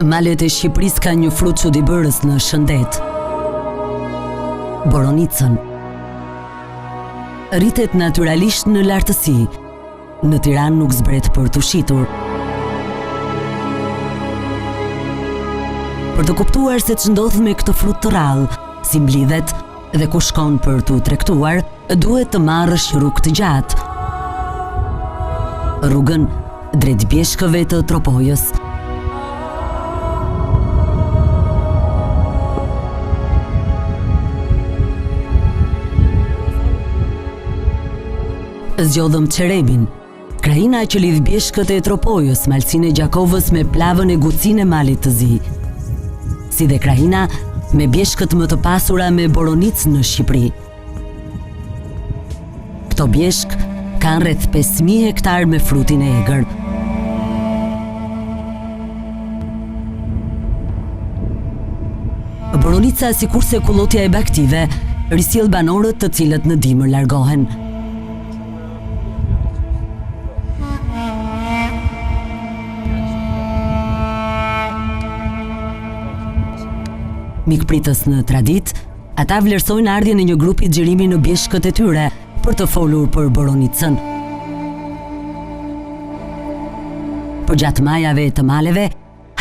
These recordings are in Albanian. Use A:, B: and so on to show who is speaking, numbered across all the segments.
A: Malet e Shqipërisë ka një frut çuditëbërës në shëndet. Boronicën. Rritet natyralisht në lartësi. Në Tiranë nuk zbret për të shitur. Për të kuptuar se ç'ndodh me këtë frut të rrallë, si mblidhet dhe ku shkon për t'u tregtuar, duhet të marrësh rrugë të gjatë. Rrugën drejt bjeshkëve të Tropojës. Zgjodhëm Çeremin, krahina që lidh bjeshkët e Tropojës, malsinë e Gjakovës me plavën e Gucinë e malit të zi. Si dhe krahina me bjeshkët më të pasura me boronicë në Shqipëri. Këto bjeshk kanë rreth 5.000 hektar me frutin e egër. Boronica, sikurse kullotja e baktive, risjell banorët të cilët në dimër largohen. Mikpritës në tradit, ata vlerësojnë ardhjen e një grupi xhirimi në bjeshkët e tyre për të folur për Boronicën. Përgjatë majave të maleve,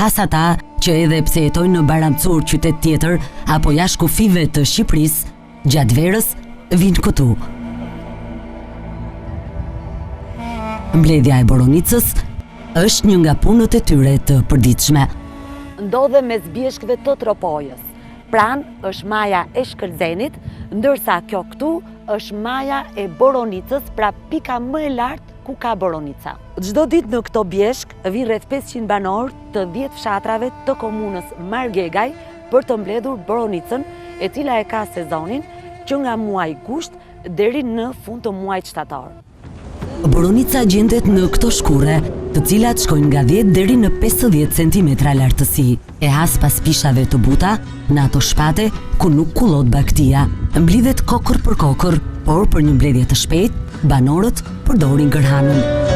A: has ata që edhe pse jetojnë në Barancur, qytet tjetër, apo jashtë kufive të Shqipërisë, gjatë verës vinë këtu. Mbledhja e Boronicës është një nga punët e tyre të përditshme.
B: Ndodhe mes bjeshkëve të Tropojës. Pranë është maja e Shkëlzenit, ndërsa kjo këtu është maja e Boronicës, pra pika më e lartë ku ka Boronica. Çdo ditë në këto bjeshk vinë rreth 500 banorë të 10 fshatrave të komunës Margegaj për të mbledhur Boronicën, e cila e ka sezonin që nga muaji gusht deri në fund të muajit shtator.
A: Boronica gjendet në këto shkure, të cilat shkojnë nga 10 deri në 50 cm lartësi, e has pas pishave të buta, në ato shpate ku nuk kullot baktia. Mblidhet kokër për kokër, por për një mbledhje të shpejt, banorët përdorin gërhanën.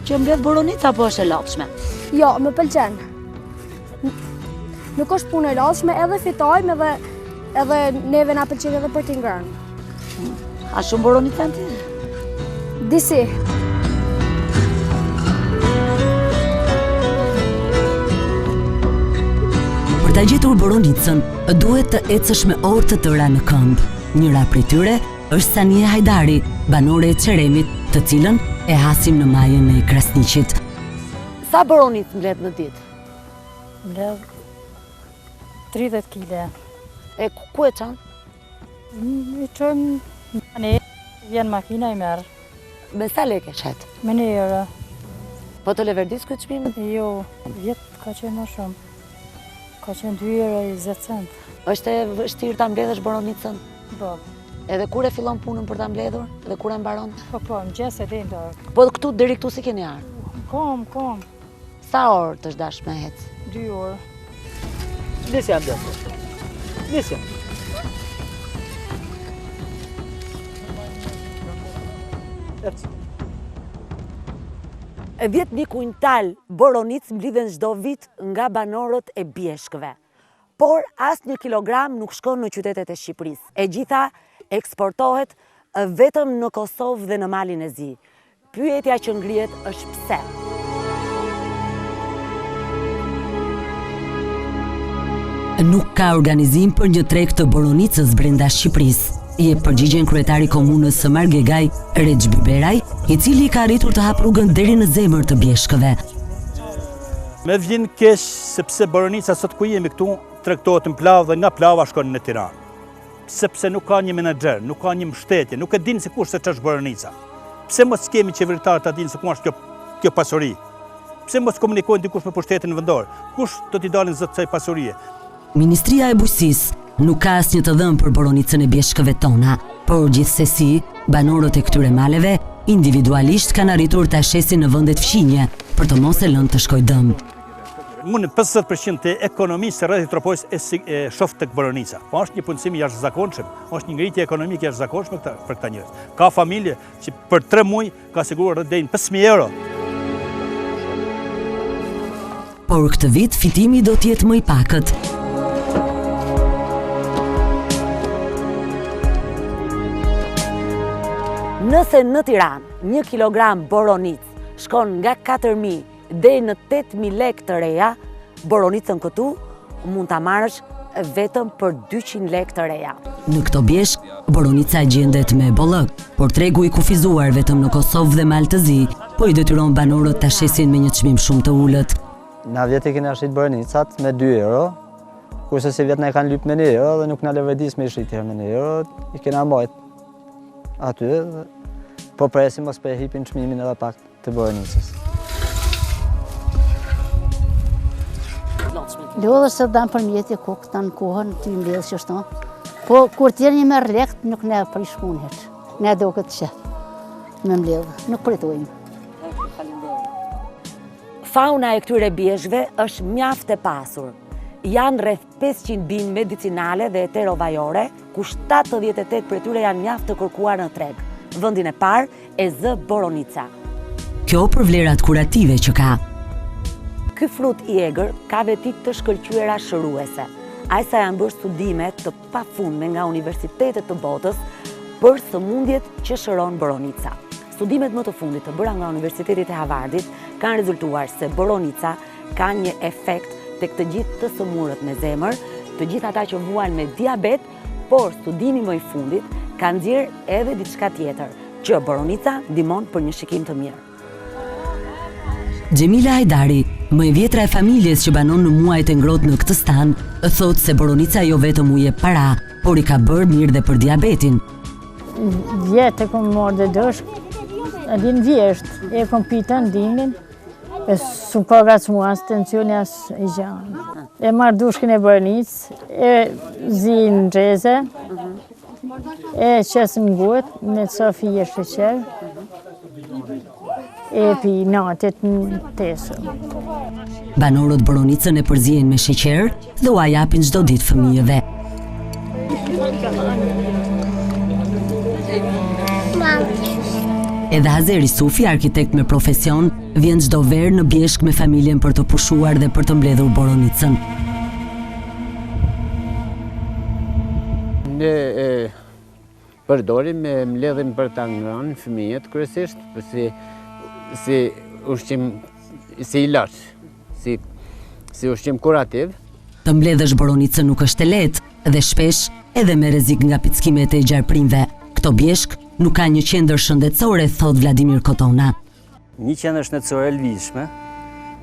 B: Që mbledh Boronica, apo është e lodhshme?
C: Jo, më pëlqen. Nuk është punë e lodhshme, edhe fitojmë edhe neve na pëlqen edhe për t'i ngrënë.
B: A shumë Boronica në ti?
C: Disi.
A: Për ta gjetur Boronicën, duhet të ecësh me orë të tëra në këmbë. Njëra prej tyre është Sania Hajdari, banore e Çeremit, të cilën e hasim në majën e Krasniqit.
B: Sa Boronicë mbledh në ditë?
D: Mbledh 30 kg.
B: E ku e çan?
D: I çojmë ne, vjen makina i merr.
B: Me sa lekë shet?
D: Me 1 euro.
B: Po të leverdis këtë çmim?
D: Jo, vjet ka qenë më shumë. Ka qenë 2 euro 20 cent.
B: Është e vështirë ta mbledhësh Boronicën?
D: Po.
B: Edhe kur e fillon punën për ta mbledhur dhe kur e mbaron?
D: Po, mëngjes e deri darkë.
B: Po këtu deri këtu si keni ardhur?
D: Kom.
B: Sa orë të dash me hec?
D: 2 orë.
E: Nisja mbledh. Nisja.
B: E 10.000 kuintal Boronicë mblidhen çdo vit nga banorët e bjeshkëve. Por asnjë kilogram nuk shkon në qytetet e Shqipërisë. E gjitha eksportohet vetëm në Kosovë dhe në Malin e Zi. Pyetja që ngrihet është pse?
A: Nuk ka organizim për një treg të Boronicës brenda Shqipërisë. Je përgjigjen kryetari komunës së Margegaj, Rexh Biberaj, i cili ka arritur të hap rrugën deri në zemër të bjeshkëve.
E: Me vjen keq sepse Boronica sot ku jemi këtu tregtohet në plavë dhe nga plava shkon në Tiranë. Sepse nuk ka një menaxher, nuk ka një mbështetje, nuk e din se kush se ç'është Boronica. Pse mos kemi qeveritar ta dinë se ku është kjo pasuri? Pse mos komunikojnë dikush me pushtetin vendor? Kush do t'i dalin zot kësaj pasurie?
A: Ministria e Bujqësisë nuk ka asnjë të dhënë për Boronicën e bjeshkëve tona, por gjithsesi, banorët e këtyre maleve individualisht kanë arritur ta shesin në vendet fqinje për të mos e lënë të shkojë dëm.
E: mund 50% e ekonomisë së rrethit tropojës e shoft tek Boronica. Po është një punësim i jashtëzakonshëm, është një ngritje ekonomike jashtëzakonshme për këta njerëz. Ka familje që për 3 muaj ka siguruar deri në 5.000 euro.
A: Por këtë vit fitimi do të jetë më i pakët.
B: Nëse në Tiranë 1 kilogram boronic shkon nga 4.000 deri në 8.000 lekë të reja, boronicën këtu mund ta marrësh vetëm për 200 lekë të reja.
A: Në këto bjeshk, boronica gjendet me bollëk, por tregu i kufizuar vetëm në Kosovë dhe Maltëzi, po i detyron banorët ta shesin me një çmim shumë të ulët.
F: Na vjetë i kena shit boronicat me 2 euro, kurse se vjetë na i kanë lyp me 1 euro dhe nuk na lëvërdis me shit me 1 euro, i kena mbajt aty, po presim mos për hipin çmimin edhe pak të boronicës.
G: Lodhë se dam për mjeti kokë të në kohën të i mbledhë që shto. Po, kur tjerë një merë lekt, nuk ne për i shkun heq. Ne do këtë që me mbledhë, nuk pritojmë.
B: Fauna e këtyre bjeshkve është mjaft e pasur. Janë rreth 500 binë medicinale dhe eterovajore, ku 78 për tyre janë mjaft të kërkuar në treg. Vendin e parë e zë boronica.
A: Kjo për vlerat kurative që ka.
B: Ky frut i egër ka vetit të shkëlqyera shëruese. Ajsa janë bërë studime të pafundme nga universitetet të botës për sëmundjet që shëron boronica. Studimet më të fundit të bëra nga Universitetit e Harvardit kanë rezultuar se boronica ka një efekt tek të gjithë të sëmurët me zemër, të gjithë ata që vuan me diabet, por studimi më i fundit ka nxjerrë edhe diçka tjetër, që boronica ndihmon për një shikim të mirë.
A: Gjemila Hajdari, më e vjetra e familjes që banon në muajt e ngrohtë në këtë stan, thotë se boronica jo vetëm u jep para, por i ka bërë mirë dhe për diabetin.
D: Vjetë e kom marrë dhe dëshk, e din vjesht, e kom pitën dinin, e su ka gacmu as tensioni as i gjanë. E marrë dushkin e boronicë, e zinë gjeze, e qesën ngut, me ca fije sheqer, e pi natit në tesën.
A: Banorët boronicën e përzihen me sheqer dhe u japin çdo ditë fëmijëve. Edhe Azeri Sufi, arkitekt me profesion, vjen çdo verë në bjeshk me familjen për të pushuar dhe për të mbledhur boronicën.
H: Ne përdorim me mbledhjen për ta ngrënë fëmijët kryesisht, si ushqim, si ilaç, si ushqim kurativ.
A: Të mbledhësh boronicën nuk është e lehtë dhe shpesh edhe me rrezik nga pickimet e gjarprimve. Këto bjeshk nuk ka një qendër shëndetësore, thot Vladimir Kotona.
I: Një qendër shëndetësore e lëvizshme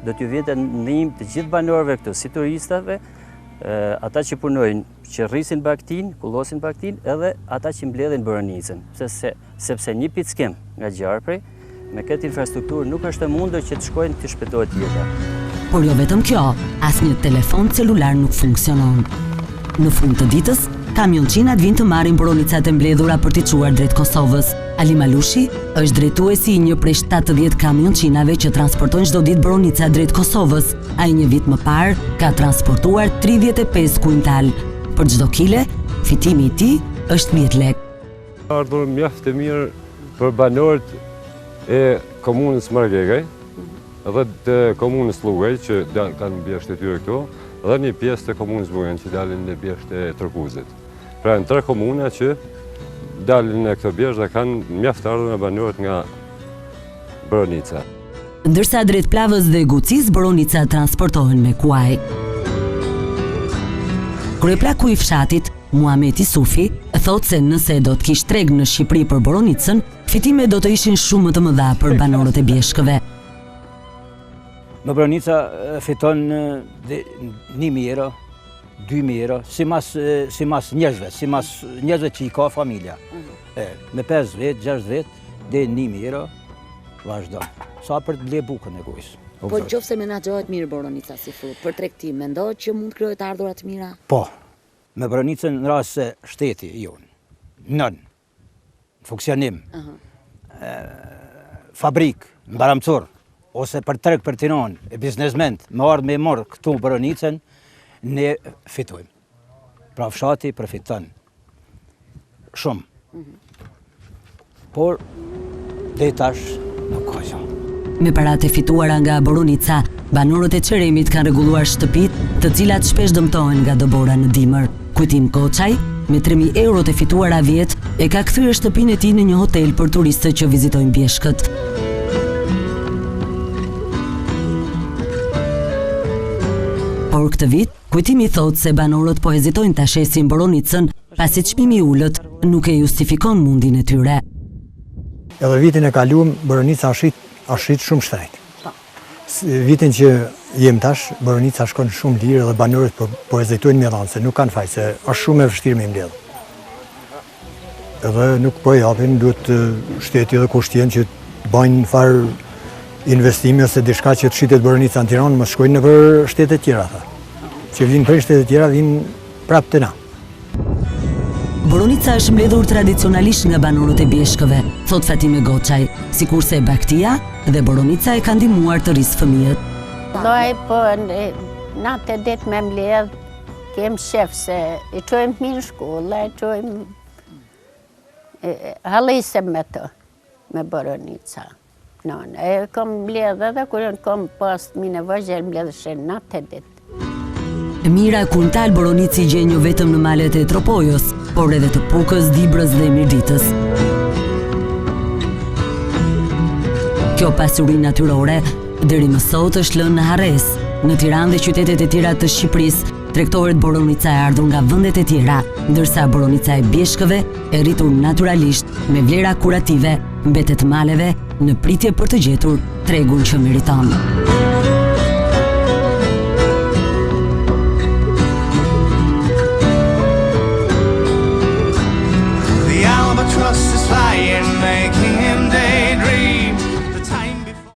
I: do t'ju vjetë ndihmë të gjithë banorëve këtu, si turistave, ata që punojnë, që rrisin baktin, kullosin baktin, edhe ata që mbledhin boronicën, sepse një pickim nga gjarpri me këtë infrastrukturë nuk është e mundur që të shkojnë të shpëtohet jeta.
A: Por jo vetëm kjo, asnjë telefon celular nuk funksionon. Në fund të ditës, kamionçinat vinë të marrin boronicat e mbledhura për t'i çuar drejt Kosovës. Ali Malushi është drejtuesi i një prej 70 kamionçinave që transportojnë çdo ditë boronica drejt Kosovës. Ai një vit më parë ka transportuar 35 kuintal. Për çdo kile, fitimi i tij është 10 lekë.
J: Ardhur mjaft e mirë për banorët e komunës Margegaj dhe të komunës Llugaj që kanë bjeshtë e tyre këtu dhe një pjesë të komunës Bujen që dalin në bjeshtë e Tërkuzit. Pra në 3 komuna që dalin në këto bjeshtë dhe kanë mjaft ardhur në banorët nga boronica.
A: Ndërsa drejt Plavës dhe Gucis, boronica transportohen me kuaj. Kryeplaku i fshatit, Muhameti Sufi, thotë se nëse do të kishte treg në Shqipëri për boronicën, fitimet do të ishin shumë më të mëdha për banorët e bjeshkëve.
K: Në boronica fiton 1.000 euro, 2.000 euro, si mas njerëzve, njerëzve që i ka familja. Me 5 vjet, 6 vjet, dhe 1.000 euro, vazhdo. Sa për të ble bukën e gojës.
B: Po qofse menaxhohet mirë boronica si frut, për tregtim, mendoj që mund të krijohet ardhura të mira?
K: Po, me boronicën në rast se shteti jonë, nën, funksionim, fabrik, në Baramcur, ose për treg për Tiranë, e biznesmen, me ardhë me morë këtu Boronicën, ne fitojmë. Pra fshati përfiton shumë. Por, dhe tash nuk ka gjë.
A: Me paratë e fituara nga Boronica, banorët e Çeremit kanë rregulluar shtëpitë, të cilat shpesh dëmtohen nga dobora në dimër. Kujtim Koçaj, me 3.000 eurot e fituara vjet, e ka kthyer shtëpinë e tij në një hotel për turistët që vizitojnë Bjeshkët. Por këtë vit, Kujtimi thotë se banorët po hezitojnë ta shesin Boronicën, pasi çmimi i ulët nuk e justifikon mundin e tyre.
L: Edhe vitin e kaluar Boronica ashit shumë shtrejt. Vitin që jem tash, Boronica shkon shumë lirë dhe banorët po hezitojnë me dhanë, se nuk kanë faj, se është shumë e vështirë me mbledh. Edhe nuk po japin, duhet shteti dhe kushtjen që bajnë farë investime ose diçka që të shitet Boronica në Tiranë, mos shkojnë nëpër shtetet tjera, tha. Që vinë për shtetet tjera, vinë prapë të na.
A: Boronica është mbledhur tradicionalisht nga banorët e Bjeshkëve, thot Fatime Goçaj, sikurse Baktia dhe Boronica e kanë ndihmuar të rrisë fëmijët.
G: Lloj po natë ditë me mbledh, kem shef se i çojmë mirë në shkollë, i çojmë hallisem me të, me Boronica. Non, e kam mbledh edhe kur kam pas mi nevojë mbledheshin natë ditë.
A: Mira Kuntal Boronici gjen jo vetëm në malet e Tropojës, por edhe të Pukës, Dibrës dhe Mirditës. Kjo pasuri natyrore deri më sot është lënë në harres. Në Tiranë dhe qytetet e tjera të Shqipërisë tregtohet Boronica e ardhur nga vendet e tjera, ndërsa Boronica e Bjeshkëve e rritur natyralisht me vlera kurative mbetet maleve në pritje për të gjetur tregun që meriton.
M: The albatross is flying, making